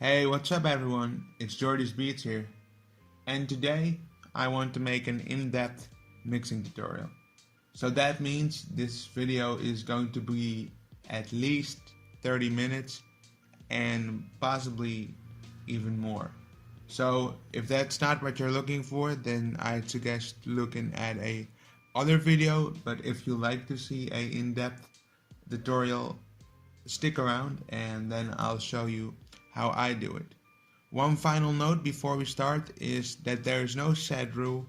Hey, what's up everyone? It's Jordy's Beats here, and today I want to make an in-depth mixing tutorial. So that means this video is going to be at least 30 minutes and possibly even more. So if that's not what you're looking for, then I'd suggest looking at a other video, but if you like to see a in-depth tutorial, stick around and then I'll show you how I do it. One final note before we start is that there is no set rule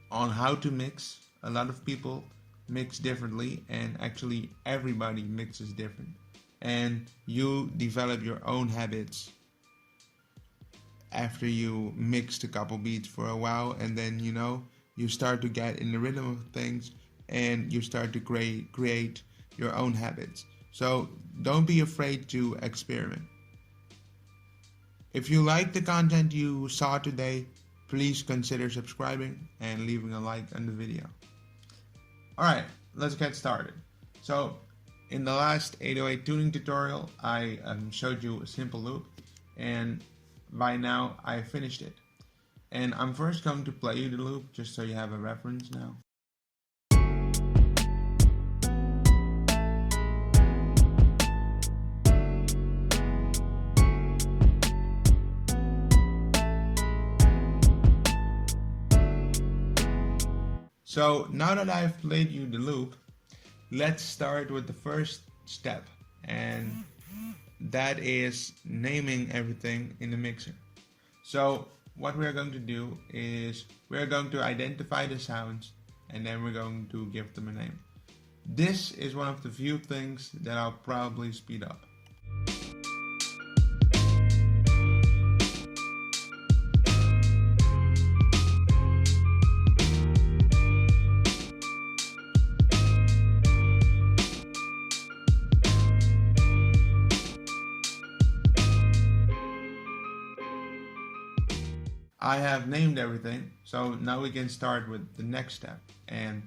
on how to mix. A lot of people mix differently, and actually everybody mixes different, and you develop your own habits after you mixed a couple beats for a while, and then you start to get in the rhythm of things and you start to create your own habits. So don't be afraid to experiment. If you like the content you saw today, please consider subscribing and leaving a like on the video. Alright, let's get started. So in the last 808 tuning tutorial, I showed you a simple loop, and by now I finished it. And I'm first going to play you the loop just so you have a reference now. So now that I've played you the loop, let's start with the first step, and that is naming everything in the mixer. So what we're going to do is we're going to identify the sounds and then we're going to give them a name. This is one of the few things that I'll probably speed up. I have named everything, so now we can start with the next step, and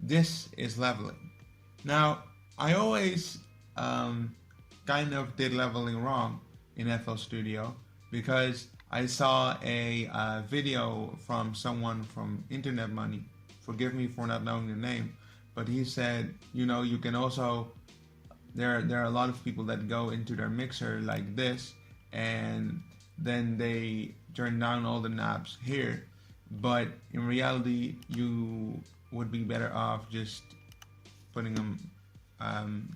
this is leveling. Now, I always kind of did leveling wrong in FL Studio because I saw a video from someone from Internet Money. Forgive me for not knowing the name, but he said, you can also, there are a lot of people that go into their mixer like this, and then they turn down all the knobs here, but in reality you would be better off just putting them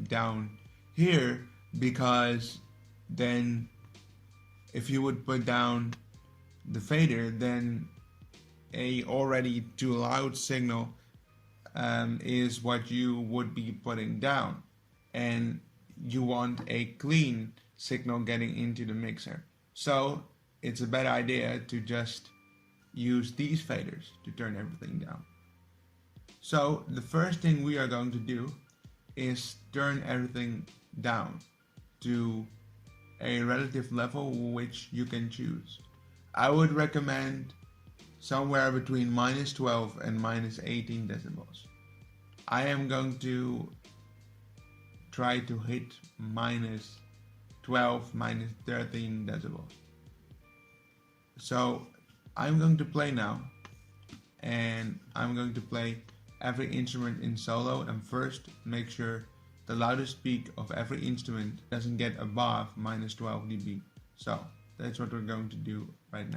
down here, because then if you would put down the fader, then a already too loud signal is what you would be putting down, and you want a clean signal getting into the mixer. So it's a better idea to just use these faders to turn everything down. So the first thing we are going to do is turn everything down to a relative level which you can choose. I would recommend somewhere between -12 and -18 decibels. I am going to try to hit -12, -13 decibels. So I'm going to play now, and I'm going to play every instrument in solo, and first make sure the loudest peak of every instrument doesn't get above -12 dB. So that's what we're going to do right now.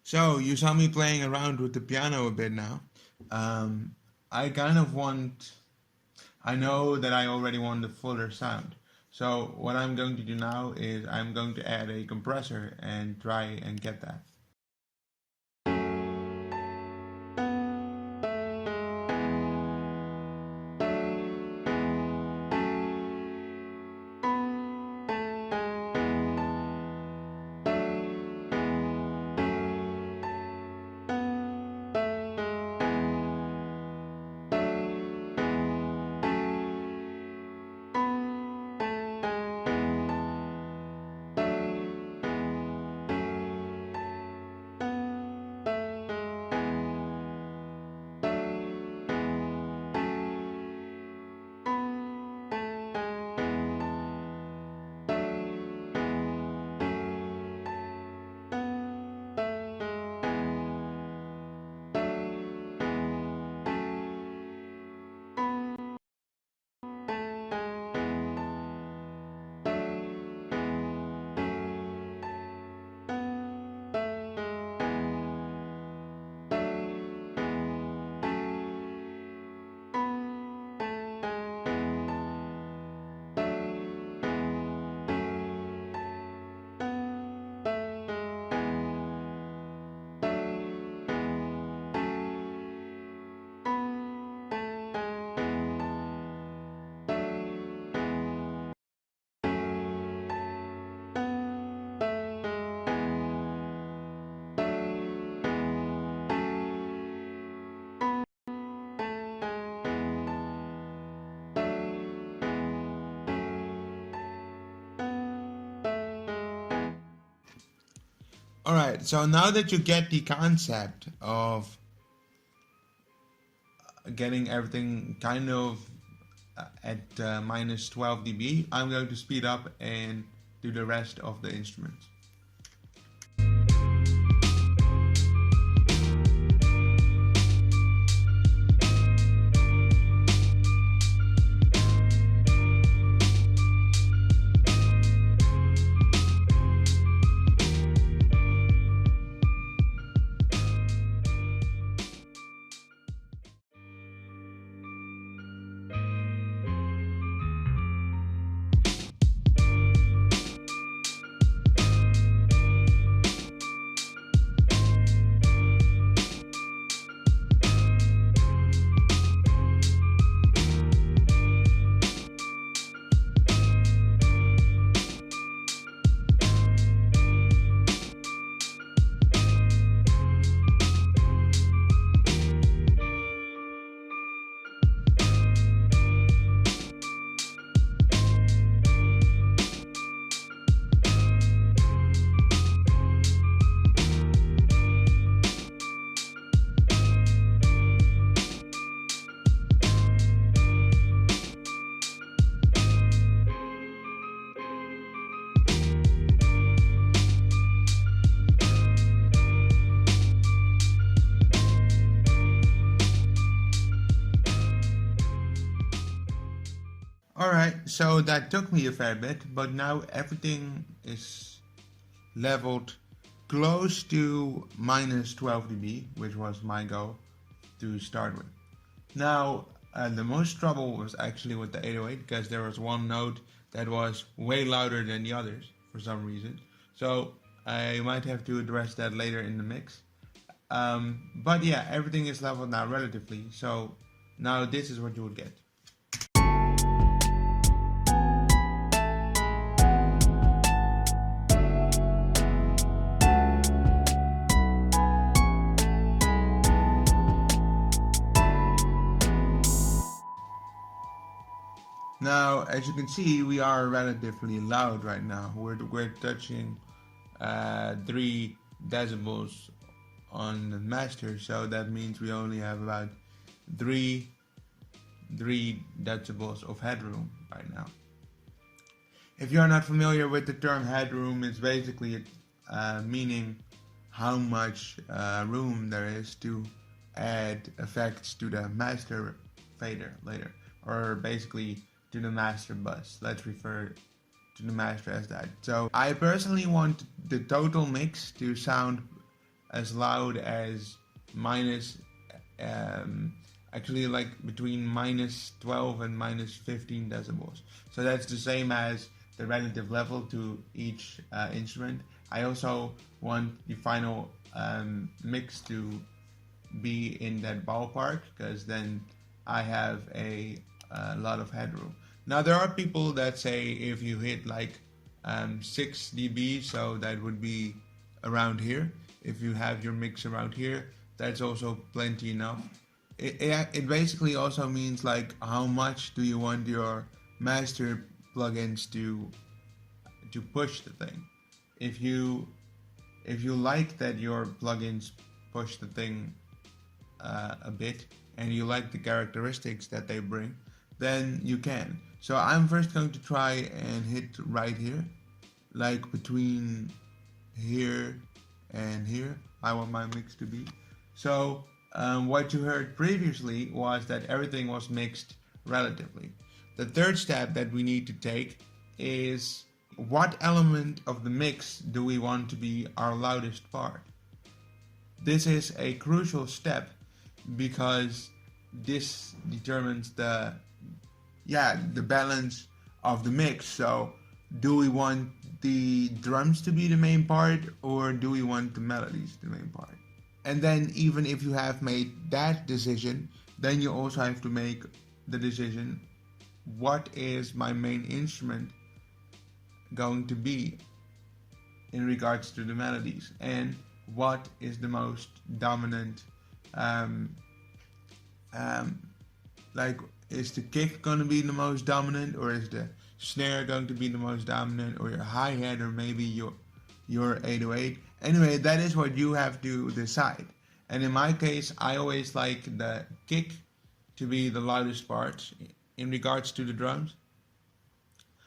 So you saw me playing around with the piano a bit now. Um, I kind of want, I know that I already want the fuller sound. So what I'm going to do now is I'm going to add a compressor and try and get that. Alright, so now that you get the concept of getting everything kind of at minus 12 dB, I'm going to speed up and do the rest of the instruments. Alright, so that took me a fair bit, but now everything is leveled close to minus 12 dB, which was my goal to start with. Now, the most trouble was actually with the 808 because there was one note that was way louder than the others for some reason. So I might have to address that later in the mix. But yeah, everything is leveled now relatively. So now this is what you would get. Now, as you can see, we are relatively loud right now. We're touching 3 decibels on the master, so that means we only have about 3 decibels of headroom right now. If you're not familiar with the term headroom, it's basically meaning how much room there is to add effects to the master fader later, or basically to the master bus. Let's refer to the master as that. So I personally want the total mix to sound as loud as minus actually like between minus 12 and minus 15 decibels. So that's the same as the relative level to each instrument. I also want the final mix to be in that ballpark, because then I have a lot of headroom. Now there are people that say if you hit like 6 dB, so that would be around here. If you have your mix around here, that's also plenty enough. It basically also means like how much do you want your master plugins to push the thing. If you like that your plugins push the thing a bit, and you like the characteristics that they bring, then you can. So I'm first going to try and hit right here, like between here and here. I want my mix to be. So what you heard previously was that everything was mixed relatively. The third step that we need to take is what element of the mix do we want to be our loudest part? This is a crucial step because this determines the balance of the mix. So do we want the drums to be the main part, or do we want the melodies the main part? And then even if you have made that decision, then you also have to make the decision, what is my main instrument going to be in regards to the melodies, and what is the most dominant, like, is the kick going to be the most dominant, or is the snare going to be the most dominant, or your hi-hat, or maybe your 808? Anyway, that is what you have to decide. And in my case, I always like the kick to be the loudest part in regards to the drums.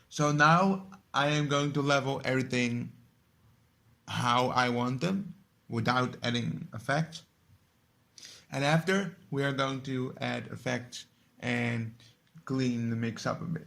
So now I am going to level everything how I want them without adding effects. And after, we are going to add effects and clean the mix up a bit.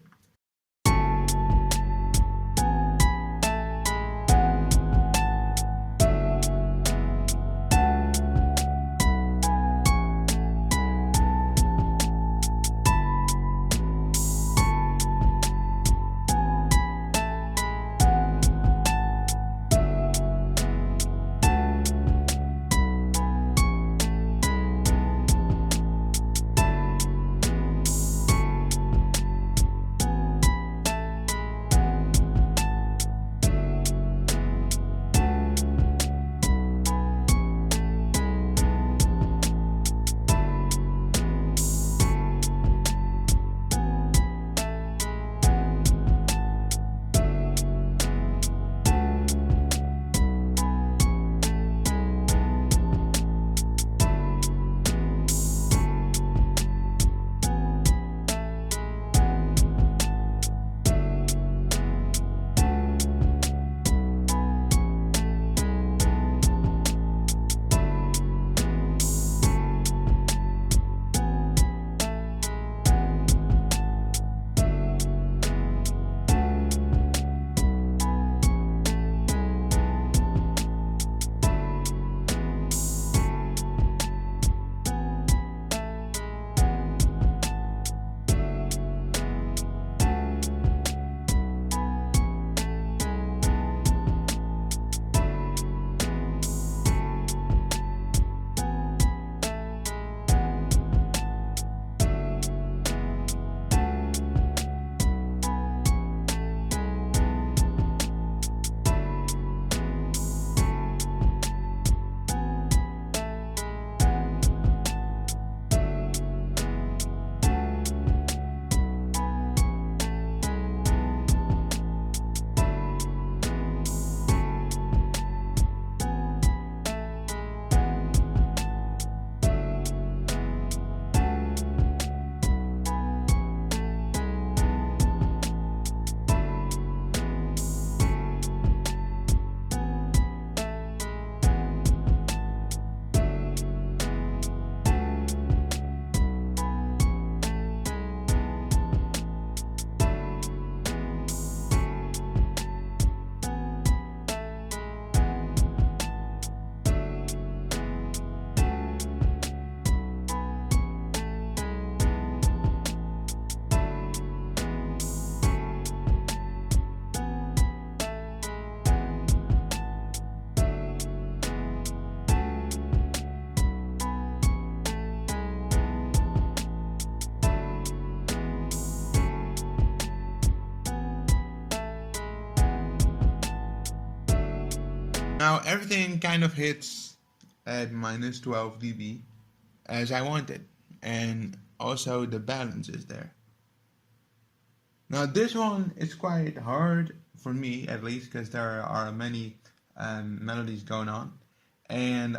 Now everything kind of hits at minus 12 dB as I wanted, and also the balance is there. Now this one is quite hard for me, at least, because there are many melodies going on, and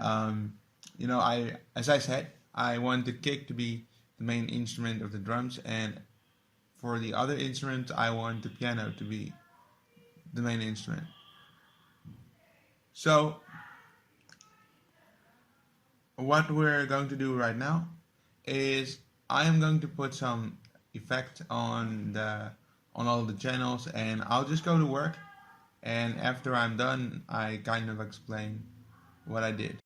as I said, I want the kick to be the main instrument of the drums, and for the other instruments, I want the piano to be the main instrument. So what we're going to do right now is I am going to put some effect on all the channels, and I'll just go to work, and after I'm done I kind of explain what I did.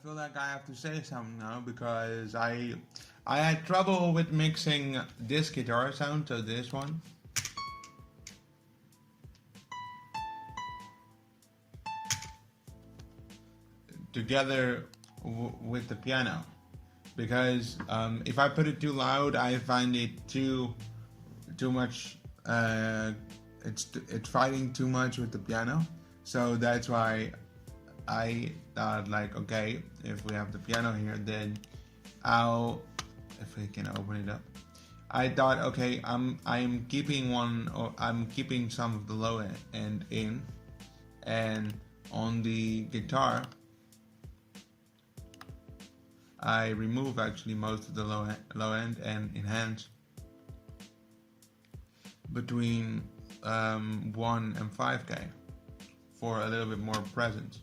feel like I have to say something now because I had trouble with mixing this guitar sound, so this one, together with the piano, because if I put it too loud, I find it too much. It's fighting too much with the piano, so that's why I thought, like, okay, if we have the piano here, then if we can open it up. I thought, okay, I'm keeping I'm keeping some of the low end in, and on the guitar, I remove actually most of the low end and enhance between 1 and 5K for a little bit more presence.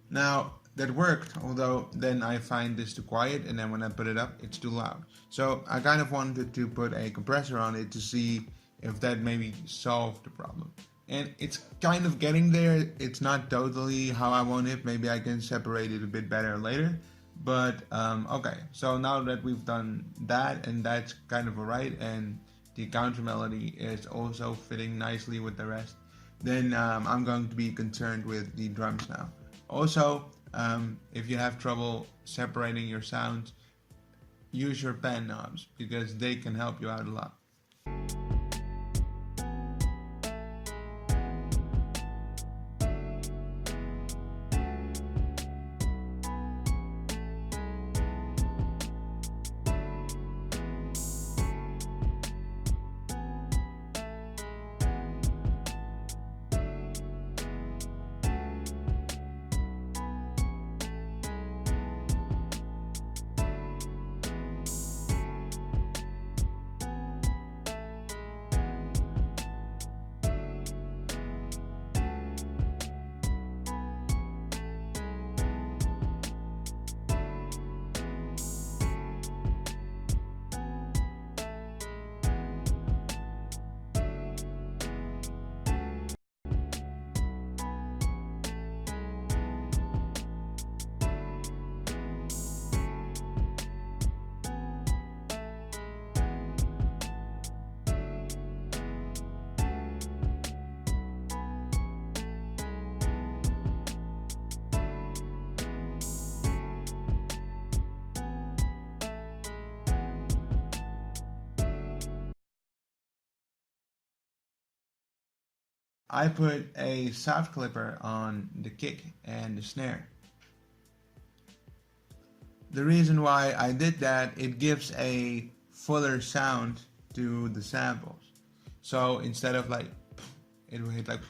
Now that worked, although then I find this too quiet, and then when I put it up, it's too loud. So I kind of wanted to put a compressor on it to see if that maybe solved the problem. And it's kind of getting there. It's not totally how I want it. Maybe I can separate it a bit better later. But okay, so now that we've done that, and that's kind of alright, and the counter melody is also fitting nicely with the rest, then I'm going to be concerned with the drums now. Also, if you have trouble separating your sounds, use your pen knobs because they can help you out a lot. I put a soft clipper on the kick and the snare. The reason why I did that, it gives a fuller sound to the samples. So instead of like, it will hit like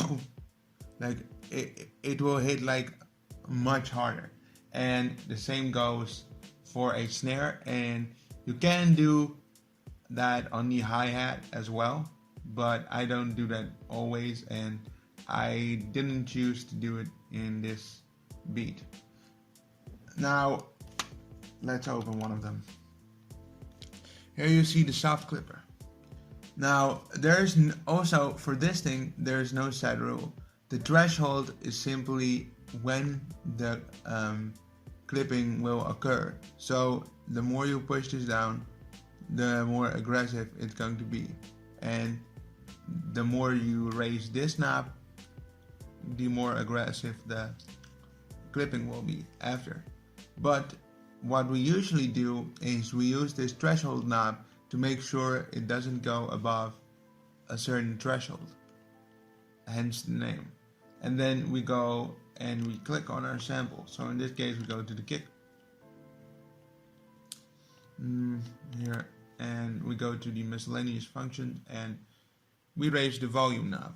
it will hit like much harder. And the same goes for a snare, and you can do that on the hi-hat as well, but I don't do that always, and I didn't choose to do it in this beat. Now let's open one of them. Here you see the soft clipper. Now there's also, for this thing, there's no set rule. The threshold is simply when the clipping will occur. So the more you push this down, the more aggressive it's going to be, and the more you raise this knob, the more aggressive the clipping will be after. But what we usually do is we use this threshold knob to make sure it doesn't go above a certain threshold, hence the name. And then we go and we click on our sample. So in this case we go to the kick here, and we go to the miscellaneous function, and we raise the volume knob.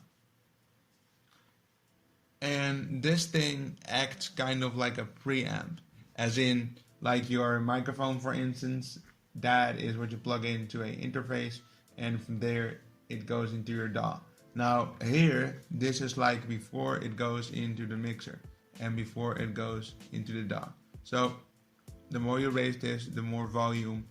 And this thing acts kind of like a preamp, as in like your microphone, for instance. That is what you plug into an interface, and from there it goes into your DAW. Now here, this is like before it goes into the mixer and before it goes into the DAW. So the more you raise this, the more volume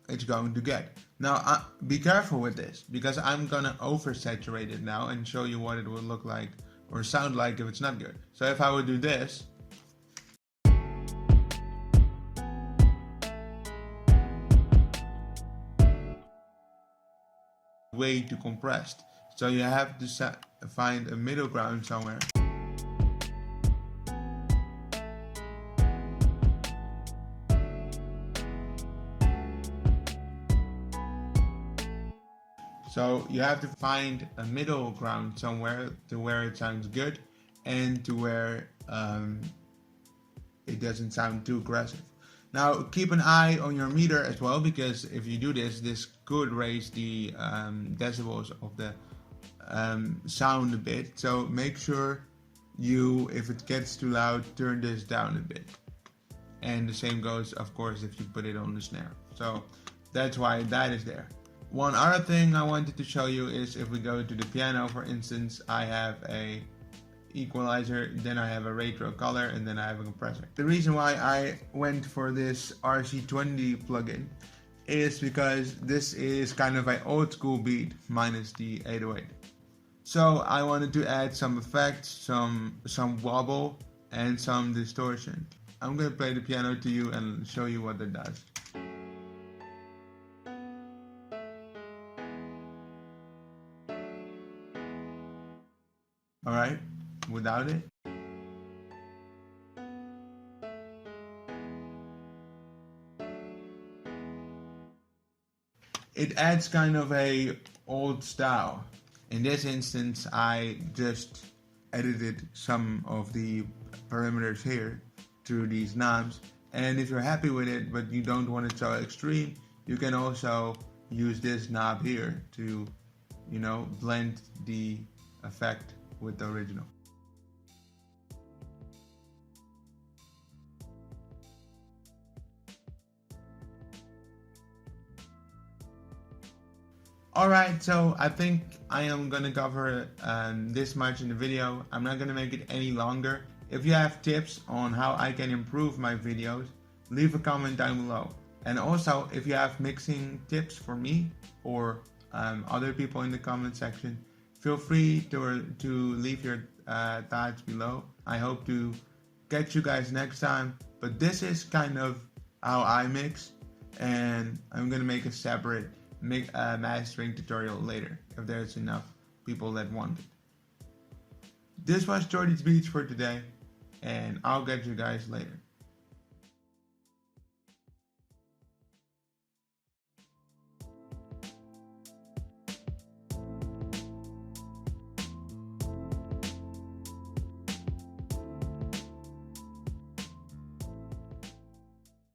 it's going to get. Now be careful with this, because I'm gonna oversaturate it now and show you what it will look like or sound like if it's not good. So if I would do this, way too compressed. So you have to find a middle ground somewhere. So you have to find a middle ground somewhere to where it sounds good and to where it doesn't sound too aggressive. Now keep an eye on your meter as well, because if you do this, this could raise the decibels of the sound a bit. So make sure you, if it gets too loud, turn this down a bit. And the same goes, of course, if you put it on the snare. So that's why that is there. One other thing I wanted to show you is if we go to the piano, for instance, I have a equalizer, then I have a retro color, and then I have a compressor. The reason why I went for this RC20 plugin is because this is kind of an old school beat minus the 808. So I wanted to add some effects, some wobble, and some distortion. I'm going to play the piano to you and show you what it does. Alright, without it. It adds kind of a old style. In this instance, I just edited some of the parameters here through these knobs. And if you're happy with it, but you don't want it so extreme, you can also use this knob here to, you know, blend the effect with the original. Alright, so I think I am gonna cover this much in the video. I'm not gonna make it any longer. If you have tips on how I can improve my videos, leave a comment down below. And also, if you have mixing tips for me or other people in the comment section, feel free to leave your thoughts below. I hope to catch you guys next time. But this is kind of how I mix, and I'm gonna make a separate mastering tutorial later if there's enough people that want it. This was Jordy's Beats for today, and I'll catch you guys later.